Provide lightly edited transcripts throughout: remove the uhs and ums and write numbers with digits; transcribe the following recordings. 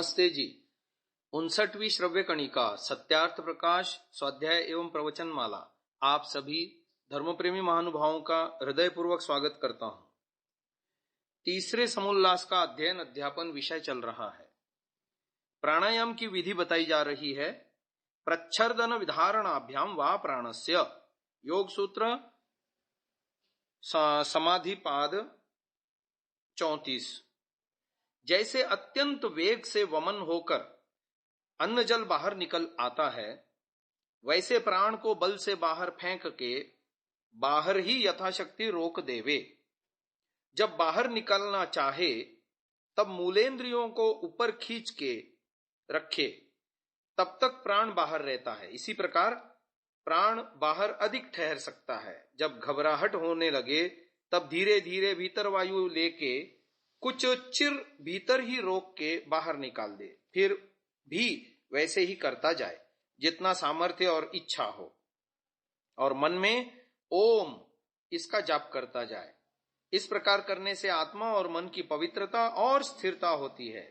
नमस्ते जी। 59वीं श्रव्य कणिका सत्यार्थ प्रकाश स्वाध्याय एवं प्रवचन माला आप सभी धर्मप्रेमी महानुभावों का हृदयपूर्वक स्वागत करता हूं। तीसरे समोल्लास का अध्ययन अध्यापन विषय चल रहा है। प्राणायाम की विधि बताई जा रही है। प्रच्छर्दन विधारणाभ्याम वा प्राणस्य, योग सूत्र समाधिपाद 34। जैसे अत्यंत वेग से वमन होकर अन्न जल बाहर निकल आता है, वैसे प्राण को बल से बाहर फेंक के बाहर ही यथाशक्ति रोक देवे। जब बाहर निकलना चाहे तब मूलेंद्रियों को ऊपर खींच के रखे, तब तक प्राण बाहर रहता है। इसी प्रकार प्राण बाहर अधिक ठहर सकता है। जब घबराहट होने लगे तब धीरे धीरे भीतर वायु लेके कुछ चिर भीतर ही रोक के बाहर निकाल दे। फिर भी वैसे ही करता जाए जितना सामर्थ्य और इच्छा हो, और मन में ओम इसका जाप करता जाए। इस प्रकार करने से आत्मा और मन की पवित्रता और स्थिरता होती है।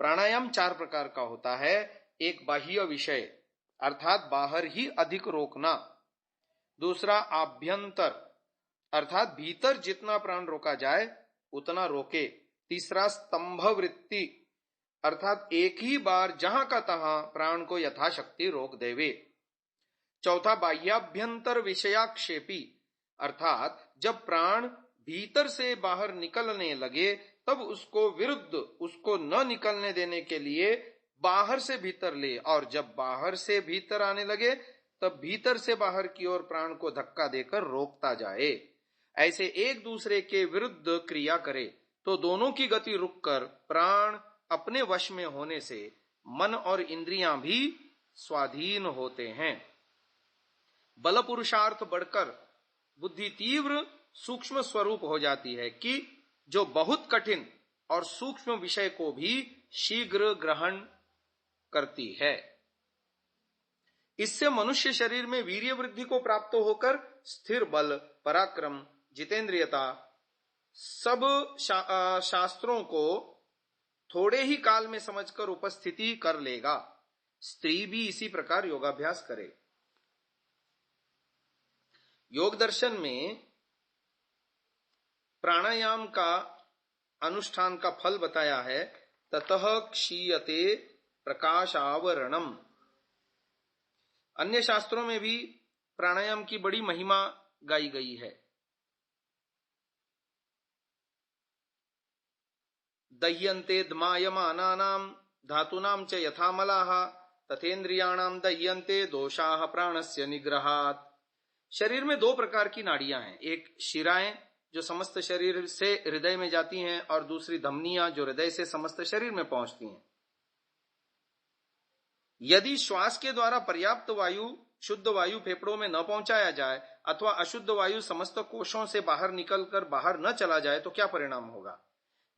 प्राणायाम 4 प्रकार का होता है। एक बाह्य विषय अर्थात बाहर ही अधिक रोकना। दूसरा आभ्यंतर अर्थात भीतर जितना प्राण रोका जाए उतना रोके। तीसरा स्तंभ वृत्ति अर्थात एक ही बार जहां का तहां प्राण को यथाशक्ति रोक देवे। चौथा बाह्याभ्यंतर विषयाक्षेपी अर्थात जब प्राण भीतर से बाहर निकलने लगे तब उसको विरुद्ध उसको न निकलने देने के लिए बाहर से भीतर ले, और जब बाहर से भीतर आने लगे तब भीतर से बाहर की ओर प्राण को धक्का देकर रोकता जाए। ऐसे एक दूसरे के विरुद्ध क्रिया करे तो दोनों की गति रुककर प्राण अपने वश में होने से मन और इंद्रियां भी स्वाधीन होते हैं। बल पुरुषार्थ बढ़कर बुद्धि तीव्र सूक्ष्म स्वरूप हो जाती है कि जो बहुत कठिन और सूक्ष्म विषय को भी शीघ्र ग्रहण करती है। इससे मनुष्य शरीर में वीर्य वृद्धि को प्राप्त होकर स्थिर बल, पराक्रम, जितेंद्रियता सब शास्त्रों को थोड़े ही काल में समझकर उपस्थिति कर लेगा। स्त्री भी इसी प्रकार योगाभ्यास करे। योग दर्शन में प्राणायाम का अनुष्ठान का फल बताया है। ततः क्षीयते प्रकाशावरणम। अन्य शास्त्रों में भी प्राणायाम की बड़ी महिमा गाई गई है। दह्यन्ते द्मायमानानां धातूनां च यथा मलाः तथेन्द्रियाणां दह्यन्ते दोषाः प्राणस्य निग्रहात्। शरीर में 2 प्रकार की नाड़ियां हैं। एक शिराएं जो समस्त शरीर से हृदय में जाती हैं, और दूसरी धमनियां जो हृदय से समस्त शरीर में पहुंचती हैं। यदि श्वास के द्वारा पर्याप्त वायु, शुद्ध वायु फेफड़ों में न पहुंचाया जाए अथवा अशुद्ध वायु समस्त कोशों से बाहर निकलकर बाहर न चला जाए तो क्या परिणाम होगा?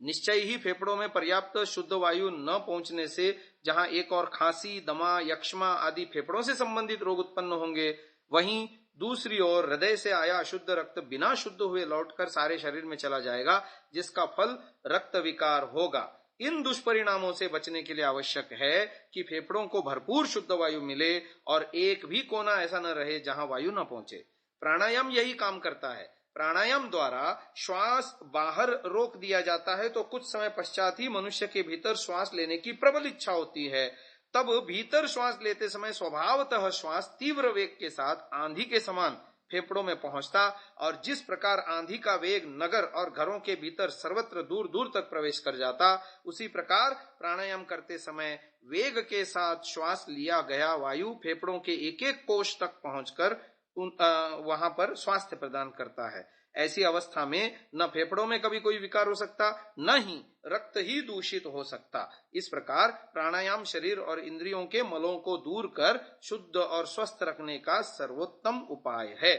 निश्चय ही फेफड़ों में पर्याप्त शुद्ध वायु न पहुंचने से जहां एक और खांसी, दमा, यक्ष्मा आदि फेफड़ों से संबंधित रोग उत्पन्न होंगे, वहीं दूसरी ओर हृदय से आया अशुद्ध रक्त बिना शुद्ध हुए लौटकर सारे शरीर में चला जाएगा, जिसका फल रक्त विकार होगा। इन दुष्परिणामों से बचने के लिए आवश्यक है कि फेफड़ों को भरपूर शुद्ध वायु मिले और एक भी कोना ऐसा न रहे जहां वायु न पहुंचे। प्राणायाम यही काम करता है। प्राणायाम द्वारा श्वास बाहर रोक दिया जाता है तो कुछ समय पश्चात ही मनुष्य के भीतर श्वास लेने की प्रबल इच्छा होती है। तब भीतर श्वास लेते समय स्वभावतः श्वास तीव्र वेग के साथ आंधी के समान फेफड़ों में पहुंचता, और जिस प्रकार आंधी का वेग नगर और घरों के भीतर सर्वत्र दूर दूर तक प्रवेश कर जाता, उसी प्रकार प्राणायाम करते समय वेग के साथ श्वास लिया गया वायु फेफड़ों के एक एक कोश तक पहुंचकर वहां पर स्वास्थ्य प्रदान करता है। ऐसी अवस्था में न फेफड़ों में कभी कोई विकार हो सकता, न ही रक्त ही दूषित हो सकता। इस प्रकार प्राणायाम शरीर और इंद्रियों के मलों को दूर कर शुद्ध और स्वस्थ रखने का सर्वोत्तम उपाय है।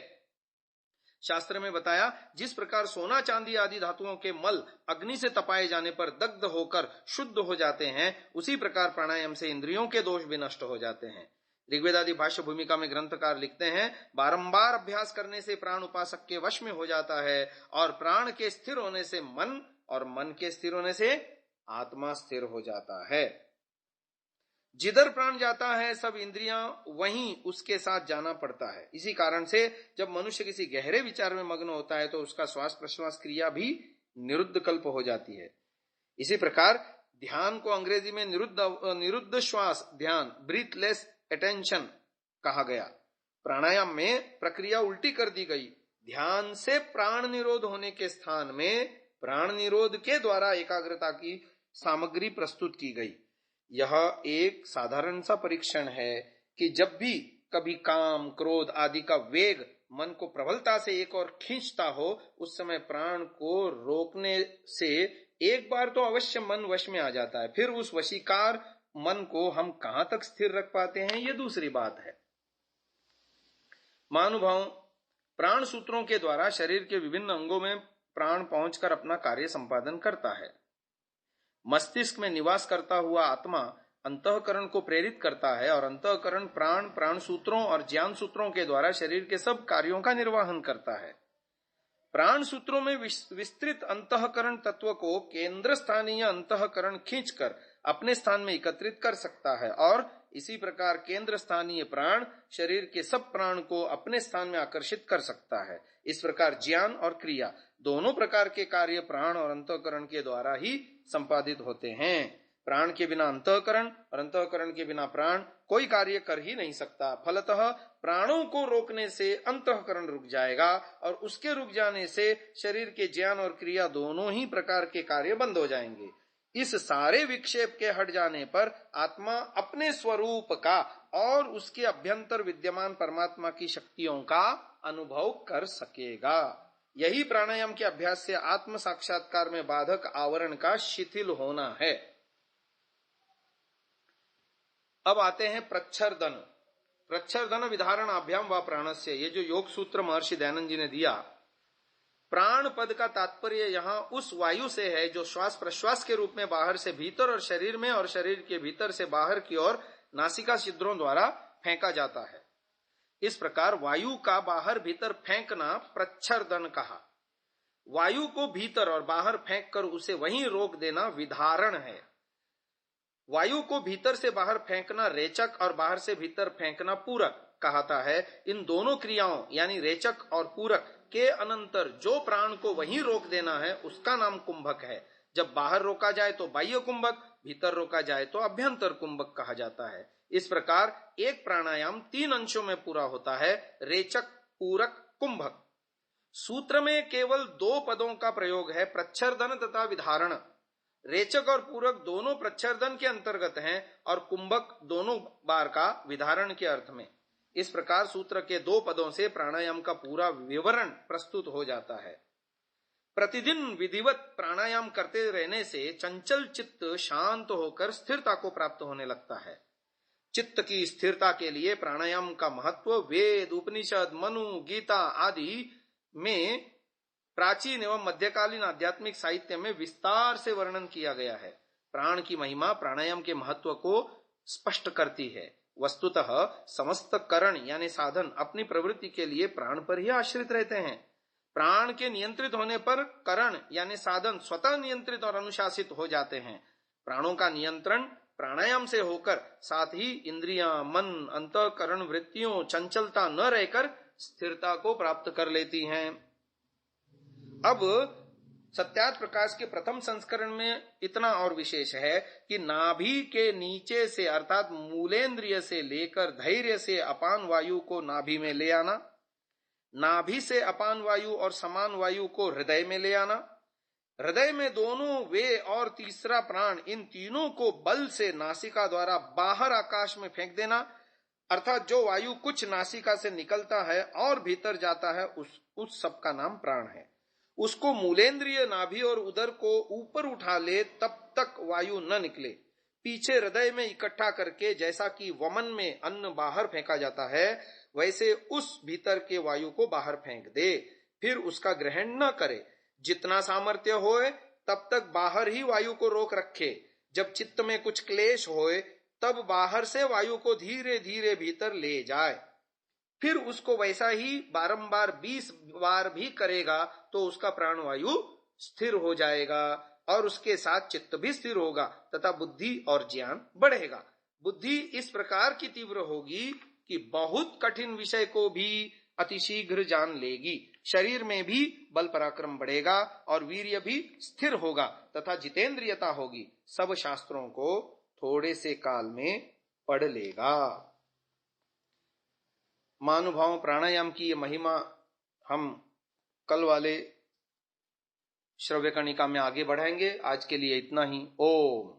शास्त्र में बताया, जिस प्रकार सोना, चांदी आदि धातुओं के मल अग्नि से तपाए जाने पर दग्ध होकर शुद्ध हो जाते हैं, उसी प्रकार प्राणायाम से इंद्रियों के दोष भी नष्ट हो जाते हैं। ऋग्वेद आदि भाष्य भूमिका में ग्रंथकार लिखते हैं, बारंबार अभ्यास करने से प्राण उपासक के वश में हो जाता है, और प्राण के स्थिर होने से मन, और मन के स्थिर होने से आत्मा स्थिर हो जाता है। जिधर प्राण जाता है सब इंद्रियां वहीं उसके साथ जाना पड़ता है। इसी कारण से जब मनुष्य किसी गहरे विचार में मग्न होता है तो उसका श्वास प्रश्वास क्रिया भी निरुद्ध कल्प हो जाती है। इसी प्रकार ध्यान को अंग्रेजी में निरुद्ध श्वास ध्यान, ब्रीथलेस अटेंशन कहा गया। प्राणायाम में प्रक्रिया उल्टी कर दी गई। ध्यान से प्राण निरोध होने के स्थान में प्राण निरोध के द्वारा एकाग्रता की सामग्री प्रस्तुत की गई। यह एक साधारण सा परीक्षण है कि जब भी कभी काम, क्रोध आदि का वेग मन को प्रबलता से एक और खींचता हो, उस समय प्राण को रोकने से एक बार तो अवश्य मन वश में आ जाता है। फिर उस वशीकार मन को हम कहां तक स्थिर रख पाते हैं, यह दूसरी बात है। महानुभाव, प्राण सूत्रों के द्वारा शरीर के विभिन्न अंगों में प्राण पहुंचकर अपना कार्य संपादन करता है। मस्तिष्क में निवास करता हुआ आत्मा अंतःकरण को प्रेरित करता है और अंतःकरण प्राण सूत्रों और ज्ञान सूत्रों के द्वारा शरीर के सब कार्यों का निर्वहन करता है। प्राण सूत्रों में विस्तृत अंतःकरण तत्व को केंद्र स्थानीय अंतःकरण खींचकर अपने स्थान में एकत्रित कर सकता है और इसी प्रकार केंद्र स्थानीय प्राण शरीर के सब प्राण को अपने स्थान में आकर्षित कर सकता है। इस प्रकार ज्ञान और क्रिया दोनों प्रकार के कार्य प्राण और अंतःकरण के द्वारा ही संपादित होते हैं। प्राण के बिना अंतःकरण और अंतःकरण के बिना प्राण कोई कार्य कर ही नहीं सकता। फलतः प्राणों को रोकने से अंतःकरण रुक जाएगा और उसके रुक जाने से शरीर के ज्ञान और क्रिया दोनों ही प्रकार के कार्य बंद हो जाएंगे। इस सारे विक्षेप के हट जाने पर आत्मा अपने स्वरूप का और उसके अभ्यंतर विद्यमान परमात्मा की शक्तियों का अनुभव कर सकेगा। यही प्राणायाम के अभ्यास से आत्म साक्षात्कार में बाधक आवरण का शिथिल होना है। अब आते हैं प्रच्छर्दन। प्रच्छर्दन विधारण अभ्याम व प्राणस्य, ये जो योग सूत्र महर्षि दयानंद जी ने दिया, प्राण पद का तात्पर्य यहाँ उस वायु से है जो श्वास प्रश्वास के रूप में बाहर से भीतर और शरीर में और शरीर के भीतर से बाहर की ओर नासिका छिद्रों द्वारा फेंका जाता है। इस प्रकार वायु का बाहर भीतर फेंकना प्रच्छर्दन कहा। वायु को भीतर और बाहर फेंककर उसे वहीं रोक देना विधारण है। वायु को भीतर से बाहर फेंकना रेचक और बाहर से भीतर फेंकना पूरक कहता है। इन दोनों क्रियाओं यानी रेचक और पूरक के अनंतर जो प्राण को वहीं रोक देना है उसका नाम कुंभक है। जब बाहर रोका जाए तो बाह्य कुंभक, भीतर रोका जाए तो अभ्यंतर कुंभक कहा जाता है। इस प्रकार एक प्राणायाम 3 अंशों में पूरा होता है, रेचक, पूरक, कुंभक। सूत्र में केवल 2 पदों का प्रयोग है, प्रच्छर्दन तथा विधारण। रेचक और पूरक दोनों प्रच्छर्दन के अंतर्गत हैं और कुंभक दोनों बार का विधारण के अर्थ में। इस प्रकार सूत्र के 2 पदों से प्राणायाम का पूरा विवरण प्रस्तुत हो जाता है। प्रतिदिन विधिवत प्राणायाम करते रहने से चंचल चित्त शांत होकर स्थिरता को प्राप्त होने लगता है। चित्त की स्थिरता के लिए प्राणायाम का महत्व वेद, उपनिषद, मनु, गीता आदि में प्राचीन एवं मध्यकालीन आध्यात्मिक साहित्य में विस्तार से वर्णन किया गया है। प्राण की महिमा प्राणायाम के महत्व को स्पष्ट करती है। वस्तुतः समस्त करण यानी साधन अपनी प्रवृत्ति के लिए प्राण पर ही आश्रित रहते हैं। प्राण के नियंत्रित होने पर करण यानी साधन स्वतः नियंत्रित और अनुशासित हो जाते हैं। प्राणों का नियंत्रण प्राणायाम से होकर साथ ही इंद्रियां, मन, अंतःकरण वृत्तियों चंचलता न रहकर स्थिरता को प्राप्त कर लेती हैं। अब सत्यार्थ प्रकाश के प्रथम संस्करण में इतना और विशेष है कि नाभि के नीचे से अर्थात मूलेंद्रिय से लेकर धैर्य से अपान वायु को नाभि में ले आना, नाभि से अपान वायु और समान वायु को हृदय में ले आना, हृदय में दोनों वे और तीसरा प्राण, इन तीनों को बल से नासिका द्वारा बाहर आकाश में फेंक देना, अर्थात जो वायु कुछ नासिका से निकलता है और भीतर जाता है उस सब का नाम प्राण है। उसको मूलेंद्रिय, नाभि और उदर को ऊपर उठा ले तब तक वायु न निकले। पीछे हृदय में इकट्ठा करके जैसा कि वमन में अन्न बाहर फेंका जाता है वैसे उस भीतर के वायु को बाहर फेंक दे, फिर उसका ग्रहण न करे। जितना सामर्थ्य होए तब तक बाहर ही वायु को रोक रखे। जब चित्त में कुछ क्लेश होए तब बाहर से वायु को धीरे धीरे भीतर ले जाए। फिर उसको वैसा ही बारंबार 20 बार भी करेगा तो उसका प्राणवायु स्थिर हो जाएगा और उसके साथ चित्त भी स्थिर होगा तथा बुद्धि और ज्ञान बढ़ेगा। बुद्धि इस प्रकार की तीव्र होगी कि बहुत कठिन विषय को भी अतिशीघ्र जान लेगी। शरीर में भी बल पराक्रम बढ़ेगा और वीर्य भी स्थिर होगा तथा जितेंद्रियता होगी। सब शास्त्रों को थोड़े से काल में पढ़ लेगा। महानुभाव प्राणायाम की ये महिमा हम कल वाले श्रव्य कणिका में आगे बढ़ाएंगे। आज के लिए इतना ही। ओम।